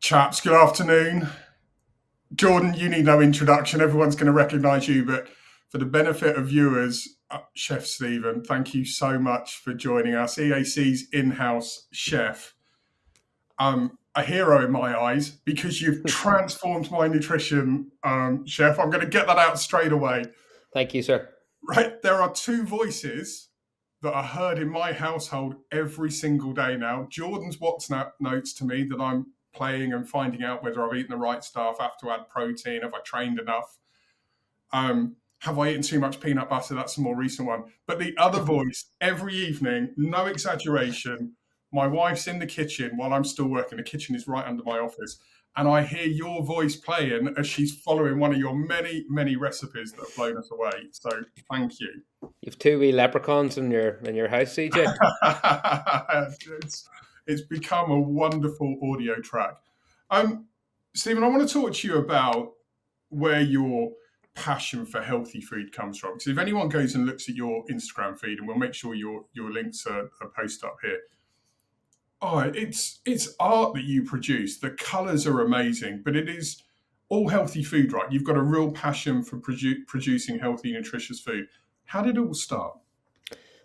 Chaps, good afternoon. Jordan, you need no introduction. Everyone's going to recognise you, but for the benefit of viewers, Chef Stephen, thank you so much for joining us. EAC's in-house chef. A hero in my eyes because you've transformed my nutrition, chef. I'm going to get that out straight away. Thank you, sir. Right, there are two voices that are heard in my household every single day now. Jordan's WhatsApp notes to me that I'm playing and finding out whether I've eaten the right stuff, have to add protein, have I trained enough, have I eaten too much peanut butter? That's a more recent one. But the other voice, every evening, no exaggeration, my wife's in the kitchen while I'm still working. The kitchen is right under my office. And I hear your voice playing as she's following one of your many, many recipes that have blown us away. So thank you. You've two wee leprechauns in your house, CJ. it's become a wonderful audio track. Stephen, I want to talk to you about where your passion for healthy food comes from. Because if anyone goes and looks at your Instagram feed, and we'll make sure your links are posted up here. Oh, it's art that you produce. The colours are amazing, but it is all healthy food, right? You've got a real passion for producing healthy, nutritious food. How did it all start?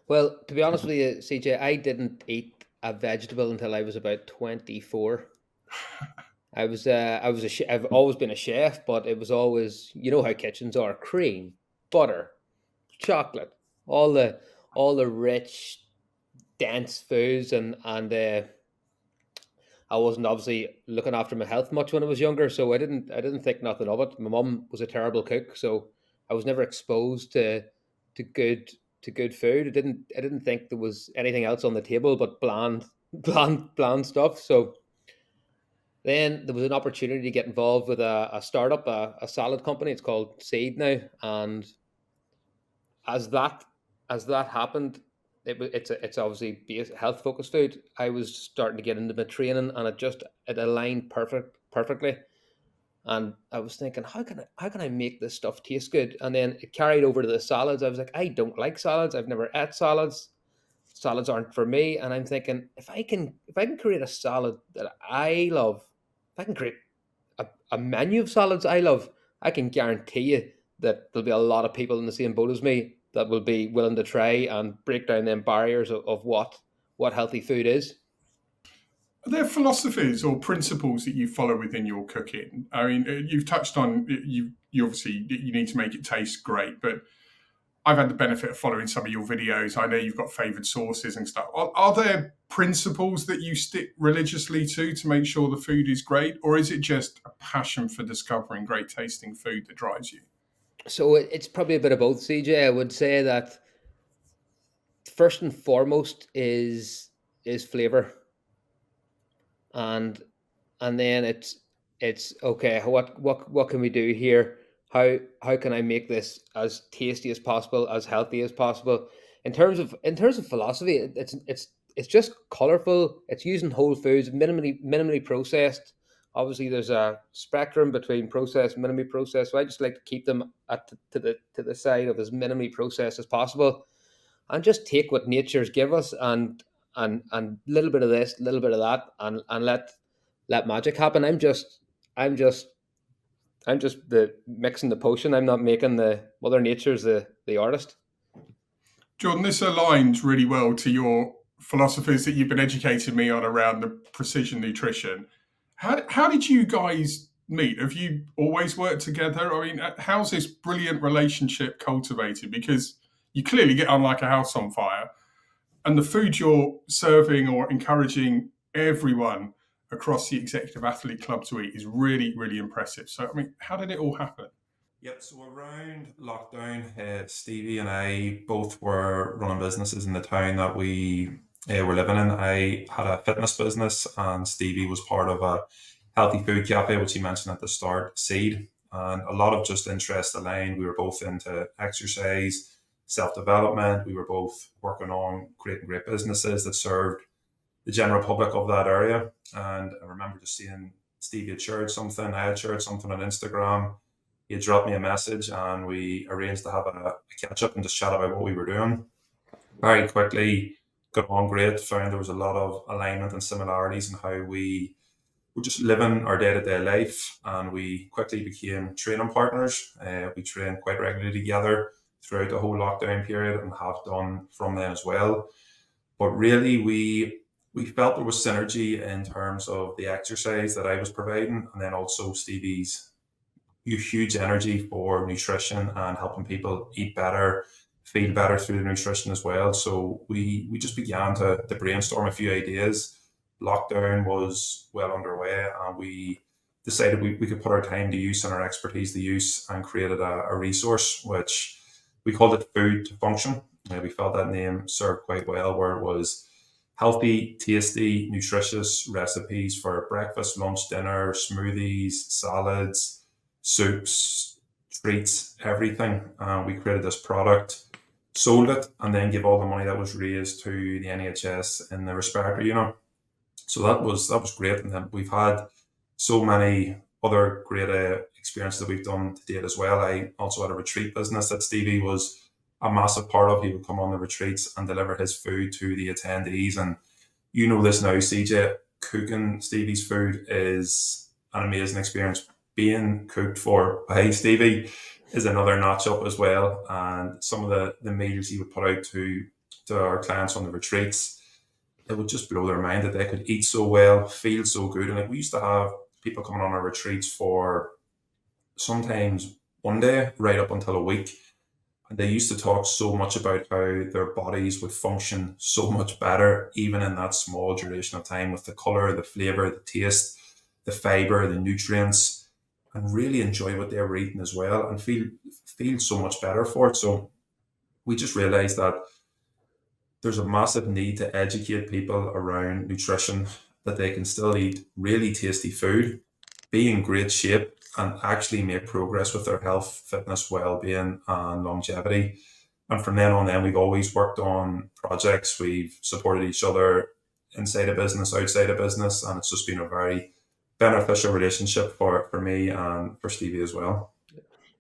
Well, to be honest with you, CJ, I didn't eat a vegetable until I was about 24. I've always been a chef, but it was always, you know how kitchens are: cream, butter, chocolate, all the rich, dense foods, and I wasn't obviously looking after my health much when I was younger, so I didn't think nothing of it. My mum was a terrible cook, so I was never exposed to good to good food. I didn't think there was anything else on the table but bland bland stuff. So then there was an opportunity to get involved with a startup, a salad company. It's called Seed now, and as that as that happened, it's obviously based health focused food. I was starting to get into my training, and it aligned perfectly. And I was thinking, how can I make this stuff taste good? And then it carried over to the salads. I was like, I don't like salads. I've never ate salads. Salads aren't for me. And I'm thinking, if I can create a salad that I love, if I can create a menu of salads I love, I can guarantee you that there'll be a lot of people in the same boat as me that will be willing to try and break down them barriers of what healthy food is. Are there philosophies or principles that you follow within your cooking? I mean, you've touched on you obviously you need to make it taste great, but I've had the benefit of following some of your videos. I know you've got favoured sauces and stuff. Are there principles that you stick religiously to make sure the food is great, or is it just a passion for discovering great tasting food that drives you? So it's probably a bit of both, CJ. I would say that first and foremost is flavor, and and then it's okay. What can we do here? How can I make this as tasty as possible, as healthy as possible? In terms of philosophy, it's just colorful. It's using whole foods, minimally processed. Obviously, there's a spectrum between processed, minimally processed. So I just like to keep them to the side of as minimally processed as possible, and just take what nature's give us, and a little bit of this, a little bit of that, and let magic happen. I'm just I'm just the mixing the potion. I'm not making the Mother Nature's the artist. Jordan, this aligns really well to your philosophies that you've been educating me on around the precision nutrition. How did you guys meet? Have you always worked together? I mean, how's this brilliant relationship cultivated? Because you clearly get on like a house on fire, and the food you're serving or encouraging everyone across the executive athlete club to eat is really, really impressive. So, I mean, how did it all happen? Yep. So around lockdown, Stevie and I both were running businesses in the town that we were living in. I had a fitness business, and Stevie was part of a healthy food cafe, which he mentioned at the start, Seed. And a lot of just interest aligned. We were both into exercise, self development. We were both working on creating great businesses that served the general public of that area. And I remember just seeing Stevie had shared something, I had shared something on Instagram. He had dropped me a message, and we arranged to have a catch up and just chat about what we were doing. Very quickly got on great, found there was a lot of alignment and similarities in how we we're just living our day-to-day life, and we quickly became training partners. We trained quite regularly together throughout the whole lockdown period and have done from then as well. But really, we felt there was synergy in terms of the exercise that I was providing, and then also Stevie's huge energy for nutrition and helping people eat better, feel better through the nutrition as well. So we just began to brainstorm a few ideas. Lockdown was well underway, and we decided we could put our time to use and our expertise to use, and created a resource which we called it Food to Function. We felt that name served quite well, where it was healthy, tasty, nutritious recipes for breakfast, lunch, dinner, smoothies, salads, soups, treats, everything. We created this product, sold it, and then gave all the money that was raised to the NHS in the respiratory unit. So that was great, and then we've had so many other great experiences that we've done to date as well. I also had a retreat business that Stevie was a massive part of. He would come on the retreats and deliver his food to the attendees. And you know this now, CJ, cooking Stevie's food is an amazing experience. Being cooked for by Stevie is another notch up as well. And some of the meals he would put out to our clients on the retreats, it would just blow their mind that they could eat so well, feel so good. And like, we used to have people coming on our retreats for sometimes one day right up until a week. And they used to talk so much about how their bodies would function so much better, even in that small duration of time, with the color, the flavor, the taste, the fiber, the nutrients, and really enjoy what they were eating as well, and feel so much better for it. So we just realized that there's a massive need to educate people around nutrition, that they can still eat really tasty food, be in great shape, and actually make progress with their health, fitness, well-being, and longevity. And from then on, we've always worked on projects. We've supported each other inside a business, outside a business, and it's just been a very beneficial relationship for me and for Stevie as well.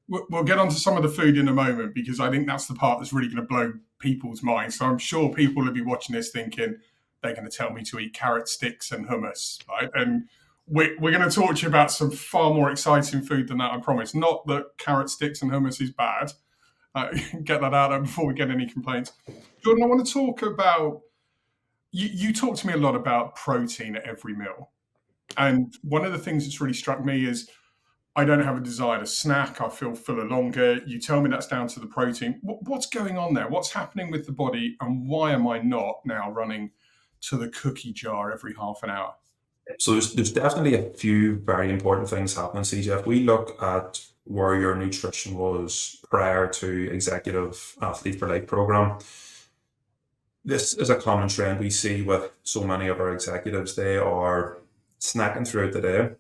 We'll get onto some of the food in a moment, because I think that's the part that's really going to blow people's minds. So I'm sure people will be watching this thinking they're going to tell me to eat carrot sticks and hummus, right? And we're going to talk to you about some far more exciting food than that, I promise. Not that carrot sticks and hummus is bad. Get that out there before we get any complaints. Jordan, I want to talk about, you talk to me a lot about protein at every meal. And one of the things that's really struck me is I don't have a desire to snack. I feel fuller longer. You tell me that's down to the protein. What's going on there? What's happening with the body? And why am I not now running to the cookie jar every half an hour? So there's definitely a few very important things happening, CJ. If we look at where your nutrition was prior to Executive Athlete for Life program, this is a common trend we see with so many of our executives. They are snacking throughout the day.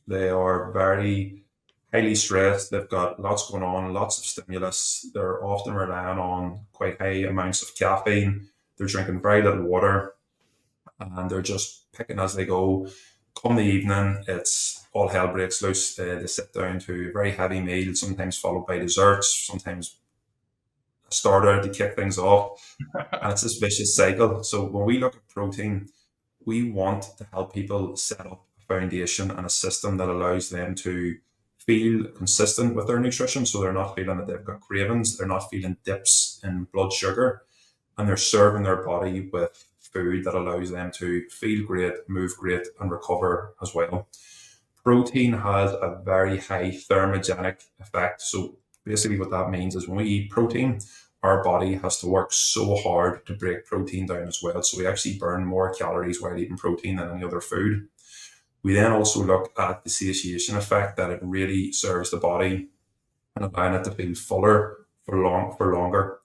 They are very highly stressed. They've got lots going on, lots of stimulus. They're often relying on quite high amounts of caffeine. They're drinking very little water, and they're just picking as they go. Come the evening, it's all hell breaks loose. They sit down to a very heavy meal, sometimes followed by desserts, sometimes a starter to kick things off. And it's this vicious cycle. So when we look at protein, we want to help people set up a foundation and a system that allows them to feel consistent with their nutrition. So they're not feeling that they've got cravings, they're not feeling dips in blood sugar, and they're serving their body with food that allows them to feel great, move great, and recover as well. Protein has a very high thermogenic effect. So basically what that means is when we eat protein, our body has to work so hard to break protein down as well. So we actually burn more calories while eating protein than any other food. We then also look at the satiation effect, that it really serves the body and allowing it to feel fuller for longer.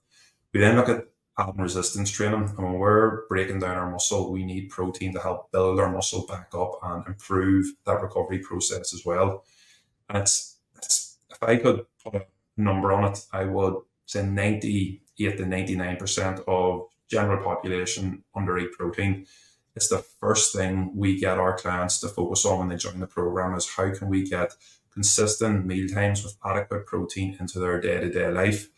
We then look at adding resistance training, and when we're breaking down our muscle, we need protein to help build our muscle back up and improve that recovery process as well. And it's if I could put a number on it, I would say 98 to 99% of general population undereat protein. It's the first thing we get our clients to focus on when they join the program, is how can we get consistent meal times with adequate protein into their day-to-day life.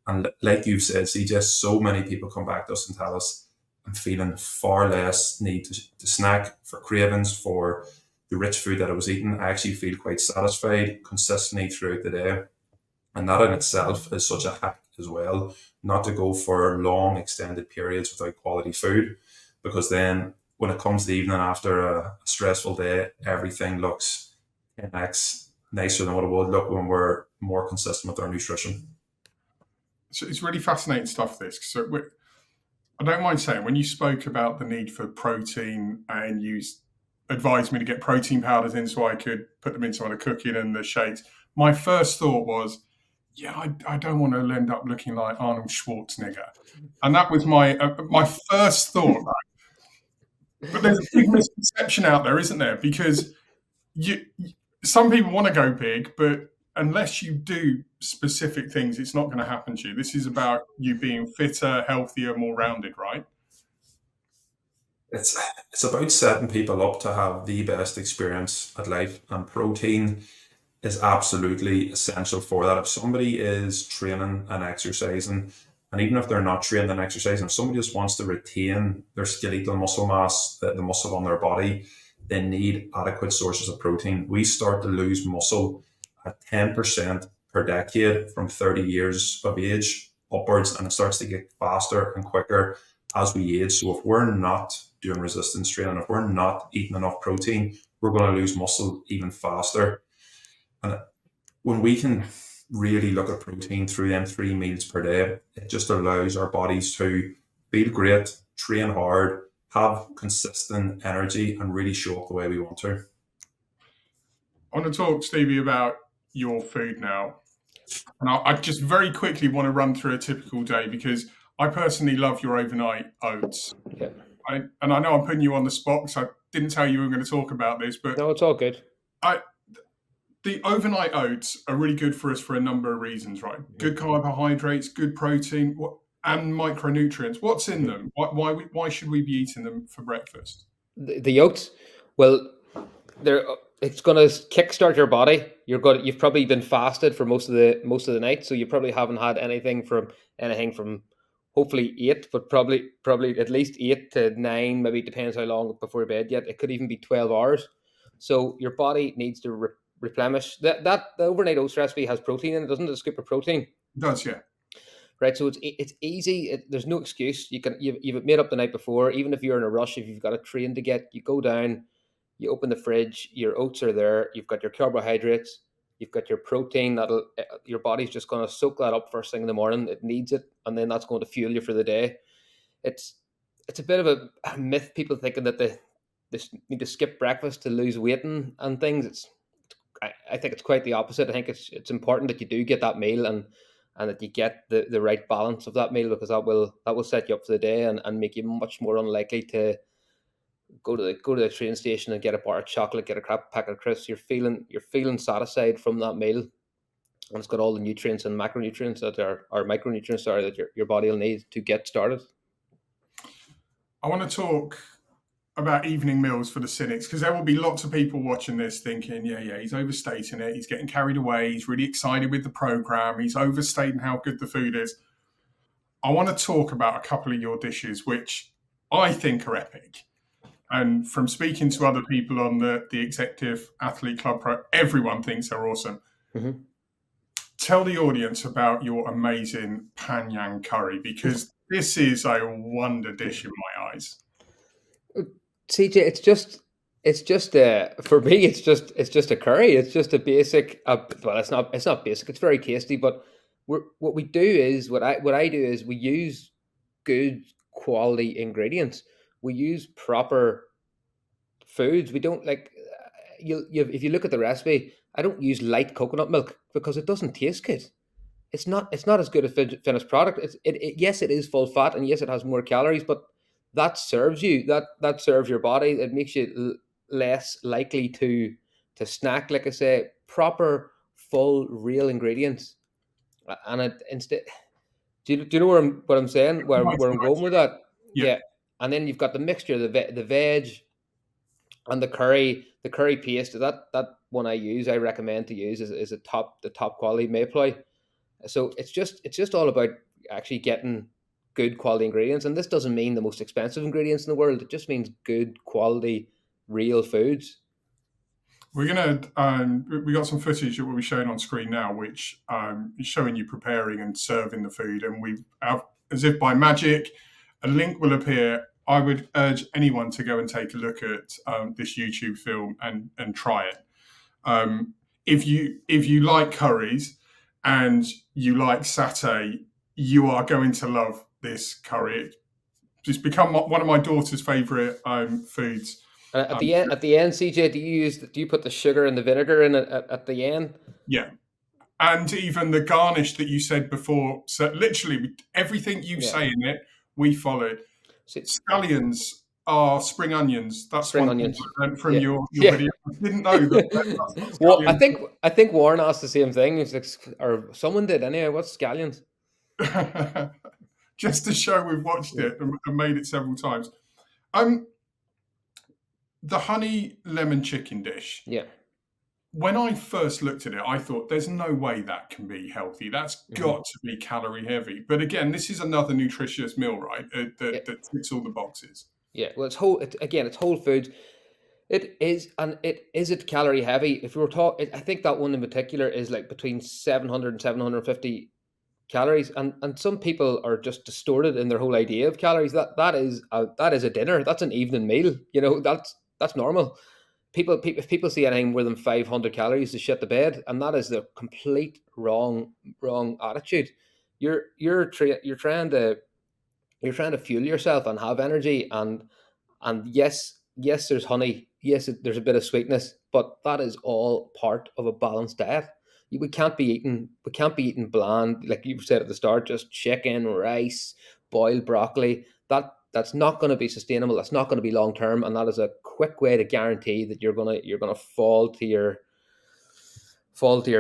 And like you've said, CJ, so many people come back to us and tell us, I'm feeling far less need to snack, for cravings, for the rich food that I was eating, I actually feel quite satisfied consistently throughout the day. And that in itself is such a hack as well, not to go for long extended periods without quality food, because then when it comes to the evening after a stressful day, everything looks 10x nicer than what it would look when we're more consistent with our nutrition. So it's really fascinating stuff, this. So I don't mind saying, when you spoke about the need for protein and you advised me to get protein powders in so I could put them in some of the cooking and the shakes, my first thought was, yeah, I don't want to end up looking like Arnold Schwarzenegger. And that was my first thought. But there's a big misconception out there, isn't there? Because some people want to go big, but unless you do specific things, it's not going to happen to you. This is about you being fitter, healthier, more rounded, right? It's about setting people up to have the best experience at life, and protein is absolutely essential for that. If somebody is training and exercising, and even if they're not trained and exercising, if somebody just wants to retain their skeletal muscle mass, the muscle on their body, they need adequate sources of protein. We start to lose muscle at 10% per decade from 30 years of age upwards, and it starts to get faster and quicker as we age. So if we're not doing resistance training, if we're not eating enough protein, we're going to lose muscle even faster. And when we can really look at protein through them 3 meals per day, it just allows our bodies to feel great, train hard, have consistent energy, and really show up the way we want to. I want to talk, Stevie, about your food now. And I just very quickly want to run through a typical day, because I personally love your overnight oats. Yeah. And I know I'm putting you on the spot, because I didn't tell you we were going to talk about this, but No, it's all good. the overnight oats are really good for us for a number of reasons, right? Good carbohydrates, good protein, and micronutrients. What's in them? Why should we be eating them for breakfast? The oats, well, it's going to kickstart your body. You've probably been fasted for most of the night, so you probably haven't had anything from hopefully 8, but probably at least 8 to 9, maybe it depends how long before bed yet. It could even be 12 hours. So your body needs to replenish. The overnight oats recipe has protein in it, doesn't it? A scoop of protein. It does, yeah. Right, so it's easy. There's no excuse. You've made up the night before. Even if you're in a rush, if you've got a train to get, you go down, you open the fridge, your oats are there. You've got your carbohydrates, you've got your protein. Your body's just going to soak that up first thing in the morning. It needs it, and then that's going to fuel you for the day. It's a bit of a myth. People thinking that they need to skip breakfast to lose weight and things. I think it's quite the opposite. I think it's important that you do get that meal and that you get the right balance of that meal, because that will set you up for the day and make you much more unlikely to go to the train station and get a bar of chocolate, get a crap pack of crisps. You're feeling satisfied from that meal, and it's got all the nutrients and macronutrients that are or micronutrients that your body will need to get started. I want to talk about evening meals for the cynics, because there will be lots of people watching this thinking, yeah, he's overstating it. He's getting carried away. He's really excited with the program. He's overstating how good the food is. I want to talk about a couple of your dishes, which I think are epic. And from speaking to other people on the Executive Athlete Club Pro, everyone thinks they're awesome. Mm-hmm. Tell the audience about your amazing Panyang curry, because this is a wonder dish in my eyes. CJ, it's just for me, it's just a curry. It's just a basic. Well, it's not basic. It's very tasty. But what we do is what I do is we use good quality ingredients. We use proper foods. We don't if you look at the recipe, I don't use light coconut milk because it doesn't taste good. It's not as good a finished product. Yes, it is full fat, and yes, it has more calories, but that serves you. That serves your body. It makes you less likely to snack. Like I say, proper, full, real ingredients, and it instead. Do you know what I'm saying? Where I'm going with that? Yeah. And then you've got the mixture, the veg, and the curry paste. That one I use. I recommend to use is the top quality Mayploy. So it's just all about actually getting good quality ingredients, and this doesn't mean the most expensive ingredients in the world. It just means good quality, real foods. We're gonna. We got some footage that we'll be showing on screen now, which is showing you preparing and serving the food, and we have, as if by magic, a link will appear. I would urge anyone to go and take a look at this YouTube film and try it. If you like curries and you like satay, you are going to love this curry. It's become one of my daughter's favourite foods. At the end, CJ, do you put the sugar and the vinegar in it at the end? Yeah, and even the garnish that you said before. So literally everything you say in it, we followed. Scallions are spring onions. That's Spring one thing onions. I learned from Yeah. your Yeah. video. I didn't know that. Well, I think Warren asked the same thing. He's like, or someone did anyway. What's scallions? Just to show we've watched it and made it several times. The honey lemon chicken dish. Yeah. When I first looked at it, I thought there's no way that can be healthy. That's got to be calorie heavy. But again, this is another nutritious meal, right? That ticks all the boxes. Yeah. Well, it's whole foods. It is, and is it calorie heavy? If we were talking, I think that one in particular is like between 700 and 750 calories, and some people are just distorted in their whole idea of calories. That is a dinner. That's an evening meal. You know, that's normal. If people see anything more than 500 calories, they shit the bed, and that is the complete wrong attitude. You're trying to fuel yourself and have energy, and yes, there's honey, yes, there's a bit of sweetness, but that is all part of a balanced diet. We can't be eating bland, like you said at the start, just chicken, rice, boiled broccoli. That's not going to be sustainable. That's not going to be long term, and that is a quick way to guarantee that you're gonna fall to your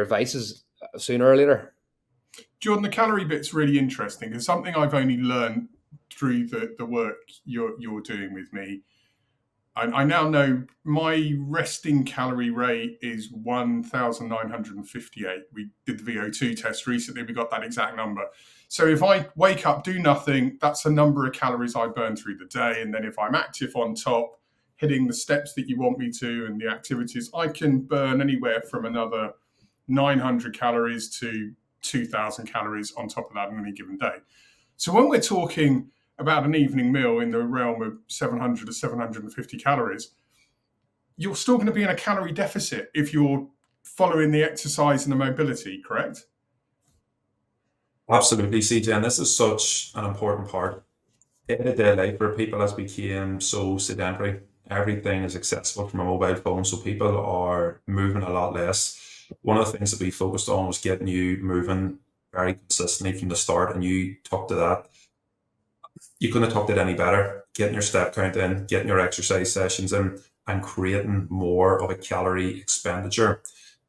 vices sooner or later. Jordan, the calorie bit's really interesting. It's something I've only learned through the work you're doing with me. I now know my resting calorie rate is 1,958. We did the VO2 test recently. We got that exact number. So if I wake up, do nothing, that's a number of calories I burn through the day. And then if I'm active on top, hitting the steps that you want me to and the activities, I can burn anywhere from another 900 calories to 2,000 calories on top of that on any given day. So when we're talking about an evening meal in the realm of 700 to 750 calories, you're still going to be in a calorie deficit if you're following the exercise and the mobility, correct? Absolutely, CJ, and this is such an important part. Day-to-day life where people has become so sedentary, everything is accessible from a mobile phone, so people are moving a lot less. One of the things that we focused on was getting you moving very consistently from the start, and you took to that. You couldn't have tucked it any better. Getting your step count in, getting your exercise sessions in, and creating more of a calorie expenditure.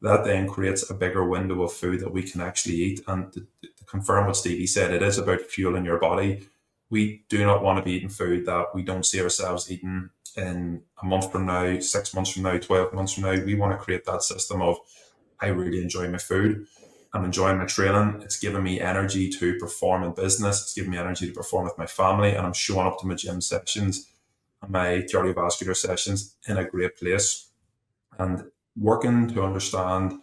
That then creates a bigger window of food that we can actually eat. And to confirm what Stevie said, it is about fueling your body. We do not want to be eating food that we don't see ourselves eating in a month from now, 6 months from now, 12 months from now. We want to create that system of, I really enjoy my food. I'm enjoying my training. It's giving me energy to perform in business. It's giving me energy to perform with my family. And I'm showing up to my gym sessions and my cardiovascular sessions in a great place. And working to understand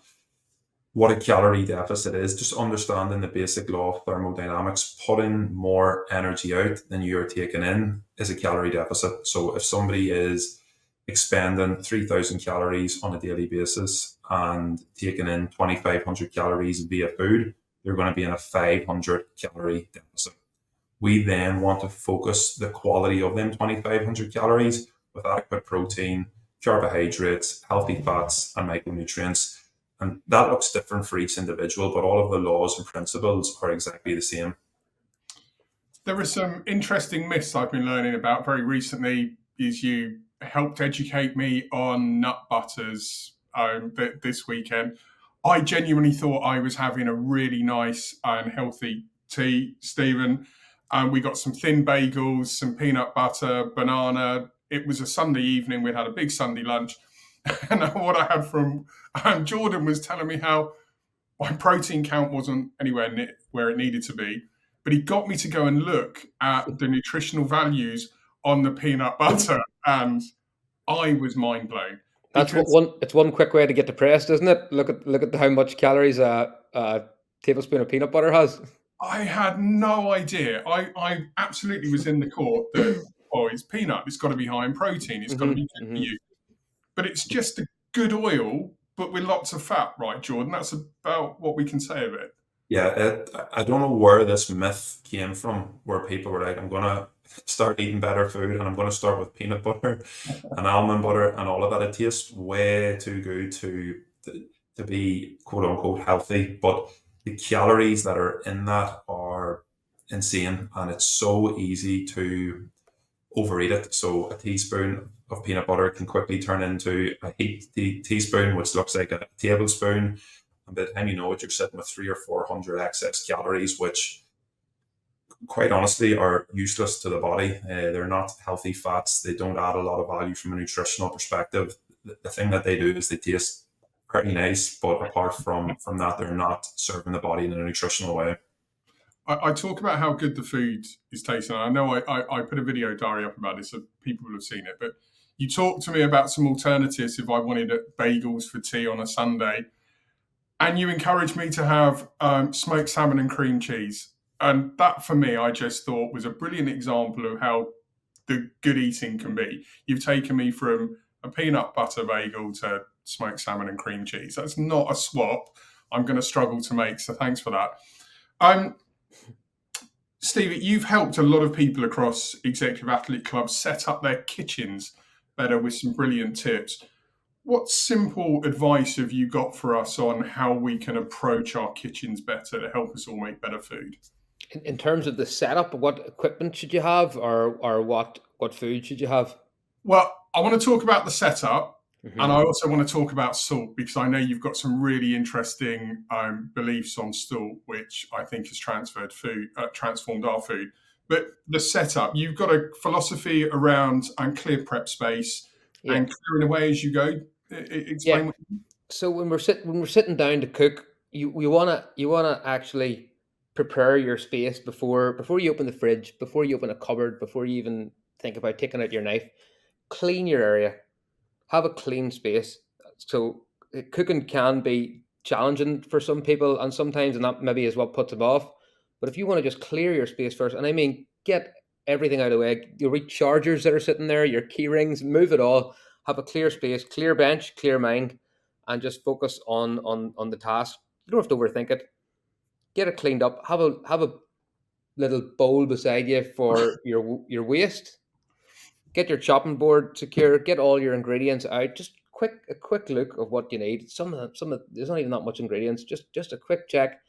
what a calorie deficit is, just understanding the basic law of thermodynamics, putting more energy out than you're taking in is a calorie deficit. So if somebody is expending 3,000 calories on a daily basis and taking in 2,500 calories via food, you're going to be in a 500 calorie deficit. We then want to focus the quality of them 2,500 calories with adequate protein, carbohydrates, healthy fats, and micronutrients. And that looks different for each individual, but all of the laws and principles are exactly the same. There are some interesting myths I've been learning about very recently. Is you helped educate me on nut butters this weekend. I genuinely thought I was having a really nice and healthy tea, Stephen. We got some thin bagels, some peanut butter, banana. It was a Sunday evening. We'd had a big Sunday lunch. And what I had from Jordan was telling me how my protein count wasn't anywhere near where it needed to be. But he got me to go and look at the nutritional values on the peanut butter, and I was mind blown. That's what because one. It's one quick way to get depressed, isn't it? Look at how much calories a tablespoon of peanut butter has. I had no idea. I absolutely was in the court that, oh, it's peanut. It's got to be high in protein. It's got to be good for Hmm. you. But it's just a good oil, but with lots of fat, right, Jordan? That's about what we can say of it. Yeah, I don't know where this myth came from, where people were like, I'm gonna start eating better food and I'm gonna start with peanut butter and almond butter and all of that. It tastes way too good to be quote unquote healthy, but the calories that are in that are insane, and it's so easy to overeat it. So a teaspoon of peanut butter can quickly turn into a teaspoon, which looks like a tablespoon. And by the time you know it, you're sitting with 300 or 400 excess calories, which quite honestly are useless to the body. They're not healthy fats. They don't add a lot of value from a nutritional perspective. The thing that they do is they taste pretty nice, but apart from that, they're not serving the body in a nutritional way. I talk about how good the food is tasting. I know I put a video diary up about this, so people will have seen it. But you talked to me about some alternatives if I wanted bagels for tea on a Sunday. And you encouraged me to have smoked salmon and cream cheese. And that, for me, I just thought was a brilliant example of how the good eating can be. You've taken me from a peanut butter bagel to smoked salmon and cream cheese. That's not a swap I'm going to struggle to make. So thanks for that. Um, Steve, you've helped a lot of people across Executive Athlete Clubs set up their kitchens better with some brilliant tips. What simple advice have you got for us on how we can approach our kitchens better to help us all make better food? In terms of the setup, what equipment should you have, or what food should you have? Well, I want to talk about the setup, and Hmm. I also want to talk about salt because I know you've got some really interesting beliefs on salt, which I think has transformed our food. But the setup, you've got a philosophy around clear prep space Yeah, and clearing away as you go. yeah. Explain what. So when we're sitting down to cook, you wanna actually prepare your space before you open the fridge, before you open a cupboard, before you even think about taking out your knife. Clean your area. Have a clean space. So cooking can be challenging for some people, and sometimes, and that maybe is what puts them off. But if you want to just clear your space first, and I mean get everything out of the way, your rechargers that are sitting there, your key rings, move it all. Have a clear space, clear bench, clear mind, and just focus on the task. You don't have to overthink it. Get it cleaned up. Have a little bowl beside you for your waste. Get your chopping board secure, get all your ingredients out, just a quick look of what you need. There's not even that much ingredients, just a quick check,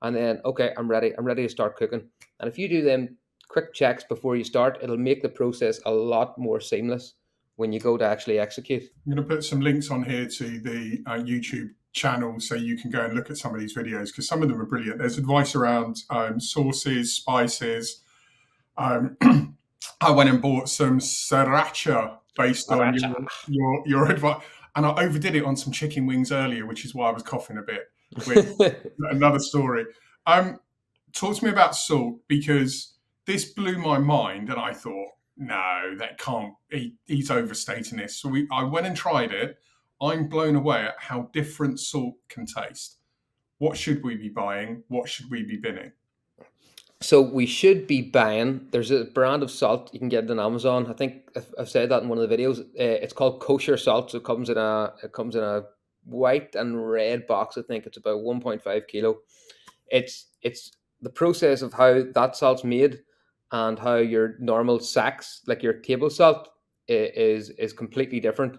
and then okay, I'm ready to start cooking. And if you do them quick checks before you start, it'll make the process a lot more seamless when you go to actually execute. I'm going to put some links on here to the YouTube channel so you can go and look at some of these videos because some of them are brilliant. There's advice around sauces, spices. Um, I went and bought some sriracha based on Sriracha. your advice, and I overdid it on some chicken wings earlier, which is why I was coughing a bit. Which another story. Talk to me about salt because this blew my mind, and I thought, no, that can't. He's overstating this. So I went and tried it. I'm blown away at how different salt can taste. What should we be buying? What should we be binning? So we should be buying. There's a brand of salt you can get it on Amazon. I think I've said that in one of the videos. It's called kosher salt. So it comes in a white and red box. I think it's about 1.5 kilo. It's the process of how that salt's made and how your normal sacks, like your table salt, is completely different.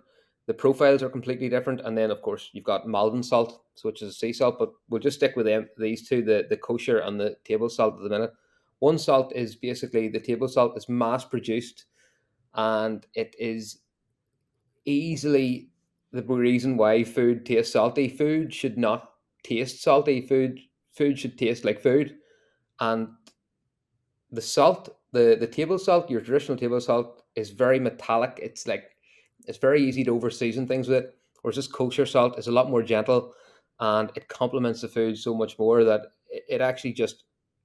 The profiles are completely different, and then of course you've got Maldon salt, so which is sea salt. But we'll just stick with these two, the kosher and the table salt at the minute. One salt is basically the table salt is mass produced, and it is easily the reason why food tastes salty. Food should not taste salty. Food should taste like food, and the salt, the table salt, your traditional table salt, is very metallic. It's very easy to over season things with it. Whereas this kosher salt is a lot more gentle, and it complements the food so much more that it actually just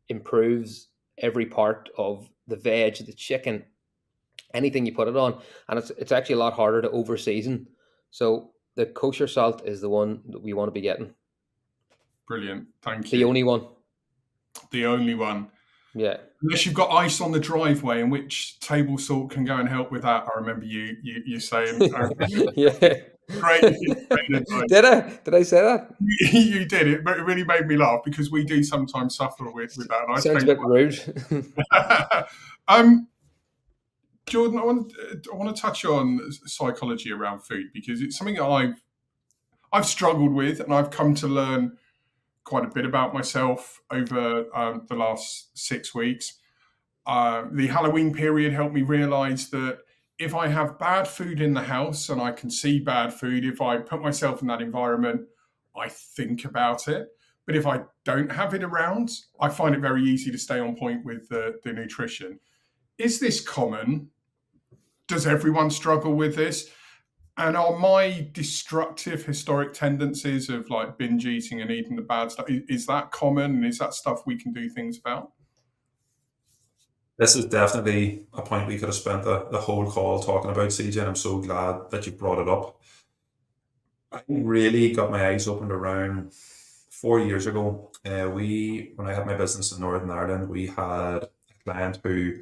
improves every part of the veg, the chicken, anything you put it on, and it's actually a lot harder to over season. So the kosher salt is the one that we want to be getting. Brilliant. Thank The you. only one. The only one. Yeah. Unless you've got ice on the driveway, in which table salt can go and help with that. I remember you saying, Yeah. great if it's great advice. Did I say that? You did it, but it really made me laugh because we do sometimes suffer with that. And Sounds a bit rude. Jordan, I want to touch on psychology around food because it's something that I've struggled with, and I've come to learn quite a bit about myself over the last 6 weeks. The Halloween period helped me realize that if I have bad food in the house and I can see bad food, if I put myself in that environment, I think about it. But if I don't have it around, I find it very easy to stay on point with the nutrition. Is this common? Does everyone struggle with this? And are my destructive historic tendencies of like binge eating and eating the bad stuff, is that common? And is that stuff we can do things about? This is definitely a point we could have spent the whole call talking about, CJ, and I'm so glad that you brought it up. I really got my eyes opened around 4 years ago. When I had my business in Northern Ireland, we had a client who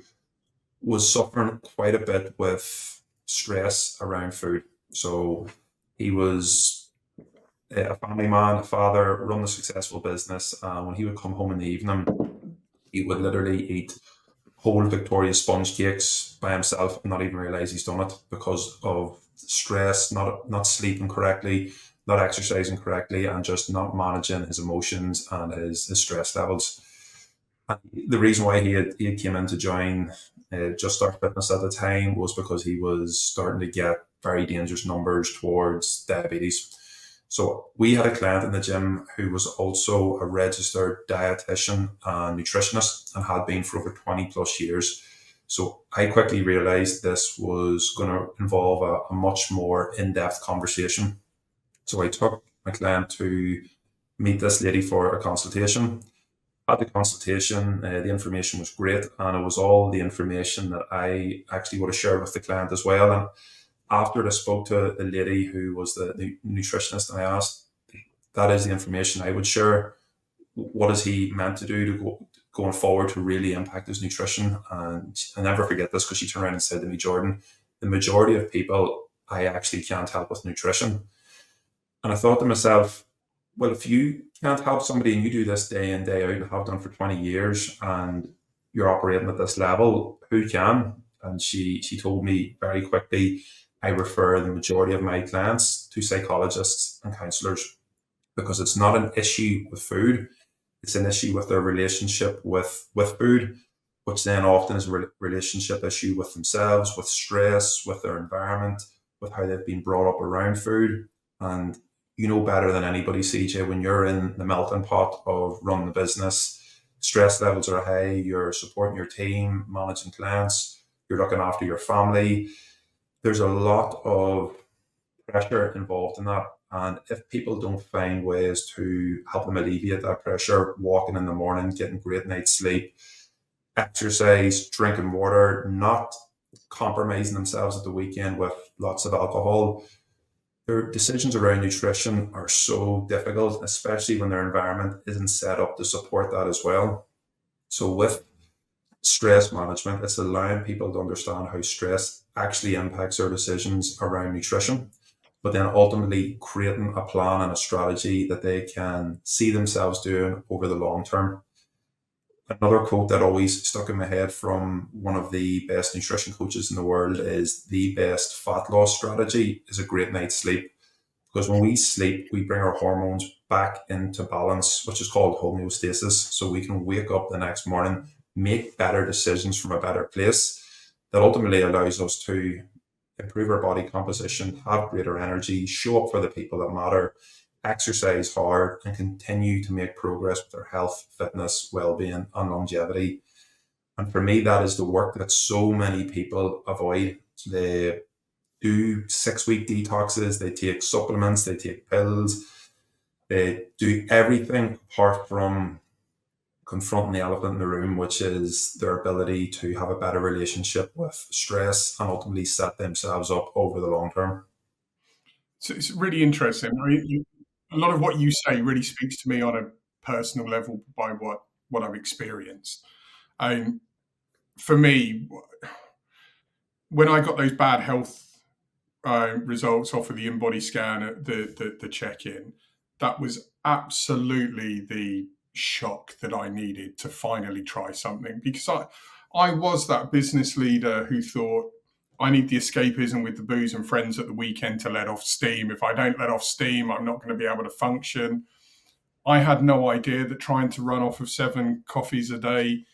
was suffering quite a bit with stress around food. So he was a family man, a father, run a successful business. When he would come home in the evening, he would literally eat whole Victoria sponge cakes by himself and not even realize he's done it because of stress, not sleeping correctly, not exercising correctly, and just not managing his emotions and his stress levels. And the reason why he had came in to join Just Start Fitness at the time was because he was starting to get very dangerous numbers towards diabetes. So we had a client in the gym who was also a registered dietitian and nutritionist and had been for over 20 plus years. So I quickly realized this was going to involve a much more in-depth conversation. So I took my client to meet this lady for a consultation. At the consultation, the information was great, and it was all the information that I actually would have shared with the client as well. And after I spoke to the lady who was the nutritionist, and I asked, that is the information I would share. What is he meant to do to going forward to really impact his nutrition? And I never forget this because she turned around and said to me, Jordan, the majority of people I actually can't help with nutrition. And I thought to myself, well, if you can't help somebody and you do this day in, day out and have done for 20 years and you're operating at this level, who can? And she told me very quickly, I refer the majority of my clients to psychologists and counselors because it's not an issue with food, it's an issue with their relationship with food, which then often is a relationship issue with themselves, with stress, with their environment, with how they've been brought up around food. And you know better than anybody, CJ, when you're in the melting pot of running the business, stress levels are high, you're supporting your team, managing clients, you're looking after your family. There's a lot of pressure involved in that. And if people don't find ways to help them alleviate that pressure, walking in the morning, getting great night's sleep, exercise, drinking water, not compromising themselves at the weekend with lots of alcohol, their decisions around nutrition are so difficult, especially when their environment isn't set up to support that as well. So with stress management, it's allowing people to understand how stress actually impacts their decisions around nutrition, but then ultimately creating a plan and a strategy that they can see themselves doing over the long term. Another quote that always stuck in my head from one of the best nutrition coaches in the world is the best fat loss strategy is a great night's sleep. Because when we sleep, we bring our hormones back into balance, which is called homeostasis. So we can wake up the next morning, make better decisions from a better place that ultimately allows us to improve our body composition, have greater energy, show up for the people that matter, exercise hard, and continue to make progress with our health, fitness, well-being, and longevity. And for me, that is the work that so many people avoid. They do 6 week detoxes, they take supplements, they take pills, they do everything apart from confronting the elephant in the room, which is their ability to have a better relationship with stress and ultimately set themselves up over the long term. So it's really interesting. I mean, a lot of what you say really speaks to me on a personal level by what I've experienced. Um, for me, when I got those bad health results off of the in-body scan at the check-in, that was absolutely the shock that I needed to finally try something, because I was that business leader who thought I need the escapism with the booze and friends at the weekend to let off steam. If I don't let off steam, I'm not going to be able to function. I had no idea that trying to run off of 7 coffees a day,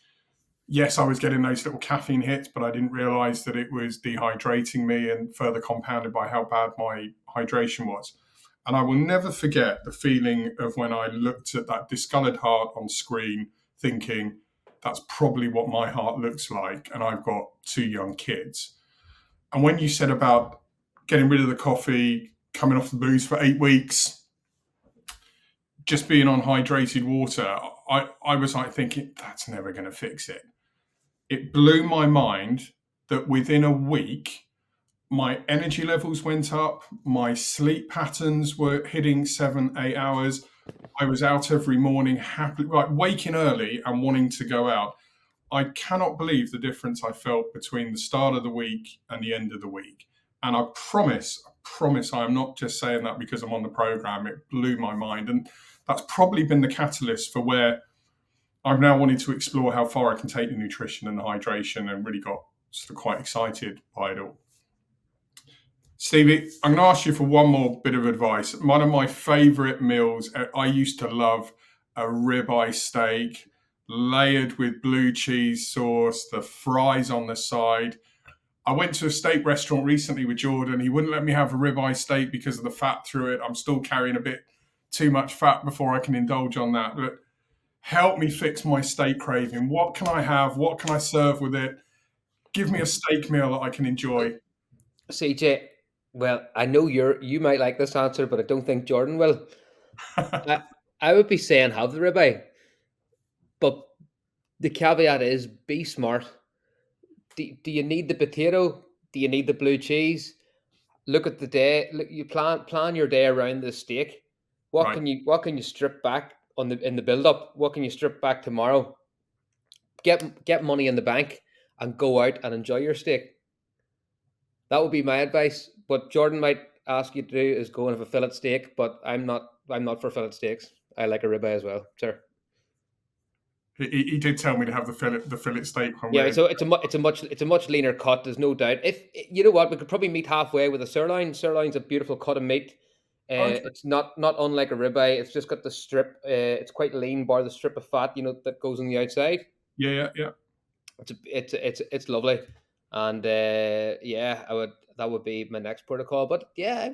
yes, I was getting those little caffeine hits, but I didn't realize that it was dehydrating me, and further compounded by how bad my hydration was. And I will never forget the feeling of when I looked at that discolored heart on screen, thinking, that's probably what my heart looks like. And I've got 2 young kids. And when you said about getting rid of the coffee, coming off the booze for 8 weeks, just being on hydrated water, I was like thinking, that's never going to fix it. It blew my mind that within a week, my energy levels went up, my sleep patterns were hitting 7, 8 hours. I was out every morning, happily, like waking early and wanting to go out. I cannot believe the difference I felt between the start of the week and the end of the week. And I promise I am not just saying that because I'm on the program. It blew my mind. And that's probably been the catalyst for where I've now wanted to explore how far I can take the nutrition and the hydration, and really got sort of quite excited by it all. Stevie, I'm going to ask you for one more bit of advice. One of my favourite meals, I used to love a ribeye steak layered with blue cheese sauce, the fries on the side. I went to a steak restaurant recently with Jordan. He wouldn't let me have a ribeye steak because of the fat through it. I'm still carrying a bit too much fat before I can indulge on that. But help me fix my steak craving. What can I have? What can I serve with it? Give me a steak meal that I can enjoy. CJ, well, I know you might like this answer, but I don't think Jordan will. I would be saying have the ribeye, but the caveat is be smart. Do you need the potato? Do you need the blue cheese? Look at the day. Look, you plan your day around the steak. Right. What can you strip back in the build up? What can you strip back tomorrow? Get money in the bank and go out and enjoy your steak. That would be my advice. What Jordan might ask you to do is go and have a fillet steak, but I'm not. I'm not for fillet steaks. I like a ribeye as well, sir. He did tell me to have the fillet steak when Yeah, we're. so it's a much leaner cut. There's no doubt. If you know what, we could probably meet halfway with a sirloin. Sirloin's a beautiful cut of meat. Okay. It's not unlike a ribeye. It's just got the strip. It's quite lean, bar the strip of fat. You know that goes on the outside. Yeah. It's lovely, and yeah, that would be my next protocol. But yeah,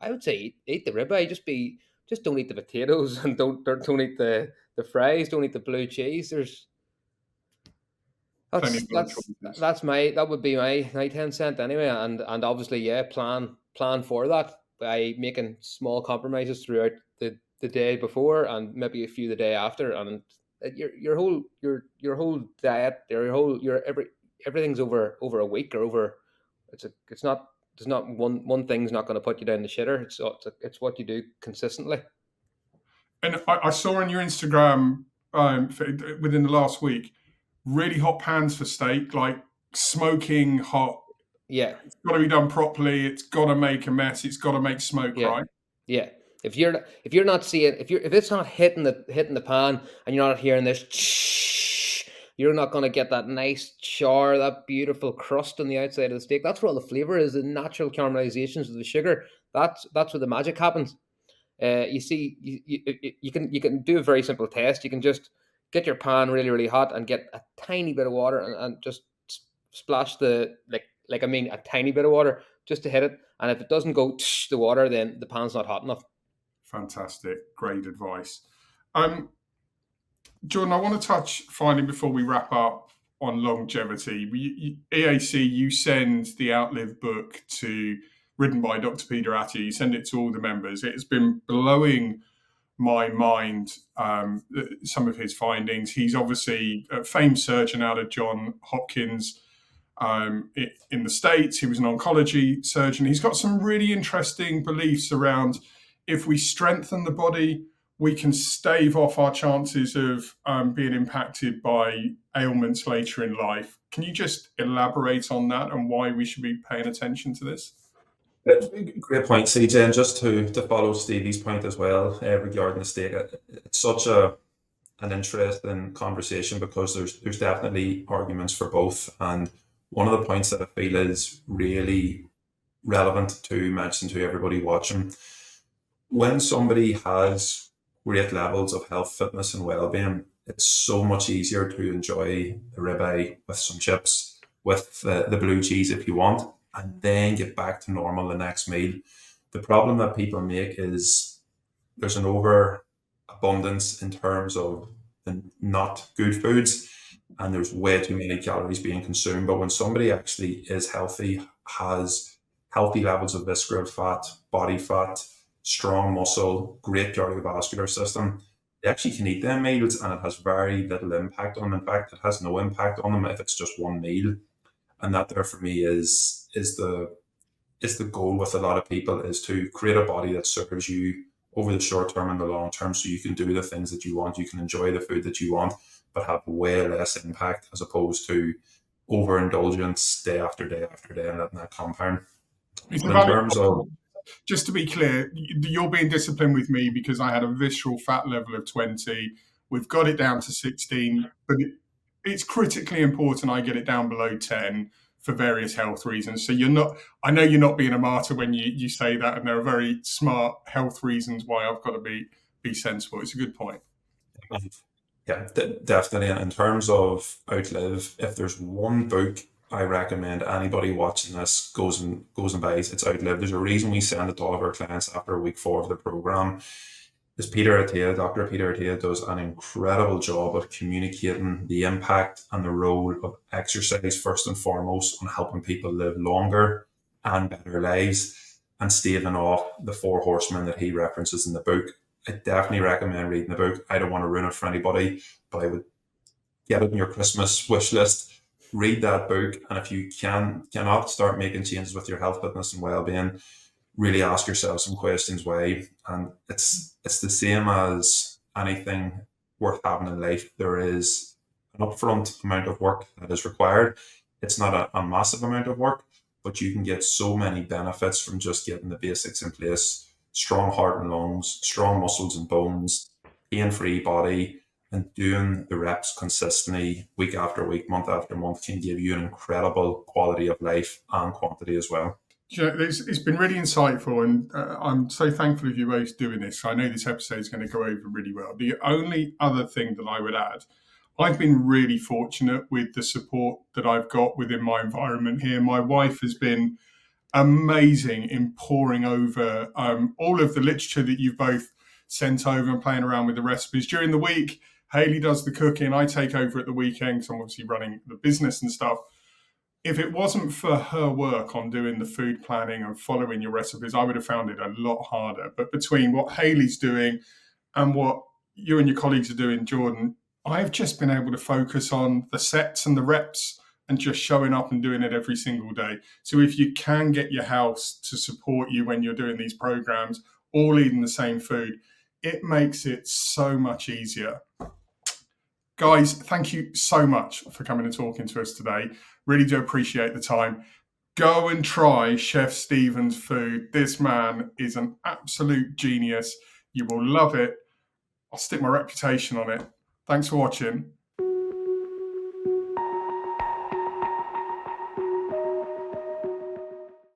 I would say eat the ribeye. Just don't eat the potatoes and don't eat the fries. Don't eat the blue cheese. There's Plenty that's of other that's choices. that would be my 10 cent anyway, and obviously yeah, plan for that by making small compromises throughout the day before and maybe a few the day after, and your whole diet, everything's over a week or over. It's not there's not one thing's not going to put you down the shitter. It's what you do consistently. And I saw on your Instagram within the last week, really hot pans for steak, like smoking hot. Yeah. It's got to be done properly. It's got to make a mess. It's got to make smoke, Yeah, right? yeah. If you're not seeing if it's not hitting the pan and you're not hearing this, you're not going to get that nice char, that beautiful crust on the outside of the steak. That's where all the flavor is, the natural caramelizations of the sugar. That's where the magic happens. You see, you can do a very simple test. You can just get your pan really hot and get a tiny bit of water and just splash I mean a tiny bit of water just to hit it. And if it doesn't go the water, then the pan's not hot enough. Fantastic. Great advice. Um, Jordan, I want to touch finally before we wrap up on longevity. EAC, you send the Outlive book written by Dr. Beaddie. You send it to all the members. It has been blowing my mind, some of his findings. He's obviously a famed surgeon out of John Hopkins. in the States. He was an oncology surgeon. He's got some really interesting beliefs around if we strengthen the body, we can stave off our chances of being impacted by ailments later in life. Can you just elaborate on that and why we should be paying attention to this? Great point, CJ. And just to follow Stevie's point as well, regarding the steak, it's such an interesting conversation because there's definitely arguments for both. And one of the points that I feel is really relevant to mention to everybody watching, when somebody has great levels of health, fitness, and well-being, it's so much easier to enjoy the ribeye with some chips, with the blue cheese if you want, and then get back to normal the next meal. The problem that people make is there's an overabundance in terms of the not good foods, and there's way too many calories being consumed. But when somebody actually is healthy, has healthy levels of visceral fat, body fat, strong muscle, great cardiovascular system, they actually can eat them meals and it has very little impact on them. In fact, it has no impact on them if it's just one meal. And that there for me is the goal with a lot of people, is to create a body that serves you over the short term and the long term, so you can do the things that you want, you can enjoy the food that you want, but have way less impact as opposed to overindulgence day after day after day and letting that compound. It's But in terms of just to be clear, you're being disciplined with me because I had a visceral fat level of 20. We've got it down to 16, but it's critically important I get it down below 10 for various health reasons. So I know you're not being a martyr when you say that, and there are very smart health reasons why I've got to be sensible. It's a good point. Yeah, definitely. And in terms of Outlive, if there's one book I recommend anybody watching this goes and buys, it's Outlive. There's a reason we send it to all of our clients after week 4 of the program. Is Dr. Peter Attia does an incredible job of communicating the impact and the role of exercise first and foremost on helping people live longer and better lives, and staving off the 4 horsemen that he references in the book. I definitely recommend reading the book. I don't want to ruin it for anybody, but I would get it in your Christmas wish list. Read that book, and if you cannot start making changes with your health, fitness, and well-being, really ask yourself some questions why. And it's the same as anything worth having in life. There is an upfront amount of work that is required. It's not a massive amount of work, but you can get so many benefits from just getting the basics in place: strong heart and lungs, strong muscles and bones, pain-free body, and doing the reps consistently week after week, month after month can give you an incredible quality of life and quantity as well. It's been really insightful, and I'm so thankful of you both doing this. I know this episode is going to go over really well. The only other thing that I would add, I've been really fortunate with the support that I've got within my environment here. My wife has been amazing in poring over all of the literature that you've both sent over and playing around with the recipes. During the week, Hayley does the cooking. I take over at the weekend because I'm obviously running the business and stuff. If it wasn't for her work on doing the food planning and following your recipes, I would have found it a lot harder. But between what Hayley's doing and what you and your colleagues are doing, Jordan, I've just been able to focus on the sets and the reps and just showing up and doing it every single day. So if you can get your house to support you when you're doing these programs, all eating the same food, it makes it so much easier. Guys, thank you so much for coming and talking to us today. Really do appreciate the time. Go and try Chef Stephen's food. This man is an absolute genius. You will love it. I'll stick my reputation on it. Thanks for watching.